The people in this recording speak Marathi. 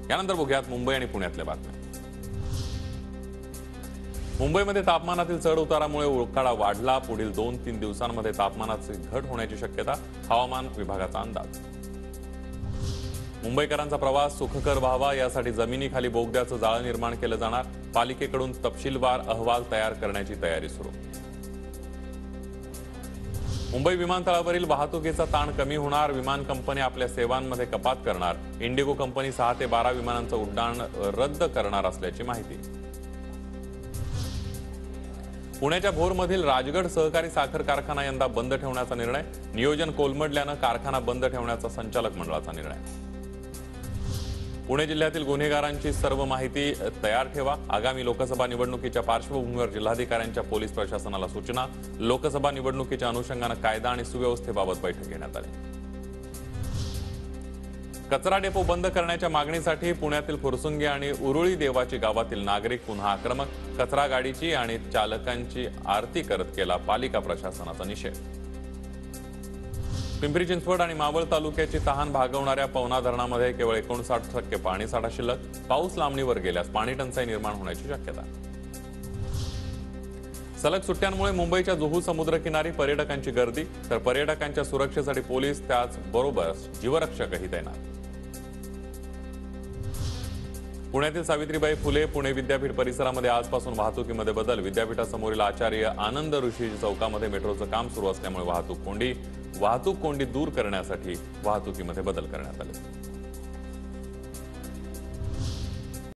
यानंतर बघूयात मुंबई आणि पुण्यातल्या बातम्या। मुंबईमध्ये तापमानातील चढ उतारामुळे उकाडा वाढला। पुढील 2-3 दिवसांमध्ये तापमानाची घट होण्याची शक्यता, हवामान विभागाचा अंदाज। मुंबईकरांचा प्रवास सुखकर व्हावा यासाठी जमिनीखाली बोगद्याचं जाळं निर्माण केलं जाणार। पालिकेकडून तपशीलवार अहवाल तयार करण्याची तयारी सुरू। मुंबई विमानतळावरील वाहतुकीचा ताण कमी होणार। विमान कंपन्या आपल्या सेवांमध्ये कपात करणार। इंडिगो कंपनी 6 ते 12 विमानांचं उड्डाण रद्द करणार असल्याची माहिती। पुण्याच्या भोरमधील राजगड सहकारी साखर कारखाना यंदा बंद ठेवण्याचा निर्णय। नियोजन कोलमडल्यानं कारखाना बंद ठेवण्याचा संचालक मंडळाचा निर्णय। पुणे जिल्ह्यातील गुन्हेगारांची सर्व माहिती तयार ठेवा। आगामी लोकसभा निवडणुकीच्या पार्श्वभूमीवर जिल्हाधिकाऱ्यांच्या पोलीस प्रशासनाला सूचना। लोकसभा निवडणुकीच्या अनुषंगानं कायदा आणि सुव्यवस्थेबाबत बैठक घेण्यात आली। कचरा डेपो बंद करण्याच्या मागणीसाठी पुण्यातील फुरसुंगी आणि उरुळी देवाची गावातील नागरिक पुन्हा आक्रमक। कचरा गाडीची आणि चालकांची आरती करत केला पालिका प्रशासनाचा निषेध। पिंपरी चिंचवड आणि मावळ तालुक्याची तहान भागवणाऱ्या पवना धरणामध्ये केवळ 59% पाणीसाठा शिल्लक। पाऊस लांबणीवर गेल्यास पाणी टंचाई निर्माण होण्याची शक्यता। सलग सुट्ट्यांमुळे मुंबईच्या जुहू समुद्रकिनारी पर्यटकांची गर्दी, तर पर्यटकांच्या सुरक्षेसाठी पोलीस त्याचबरोबर जीवरक्षकही तैनात। पुण्यातील सावित्रीबाई फुले पुणे विद्यापीठ परिसरामध्ये आजपासून वाहतुकीमध्ये बदल। विद्यापीठासमोरील आचार्य आनंद ऋषी चौकामध्ये मेट्रोचं काम सुरू असल्यामुळे वाहतूक कोंडी दूर करण्यासाठी वाहतुकीमध्ये बदल करण्यात आले।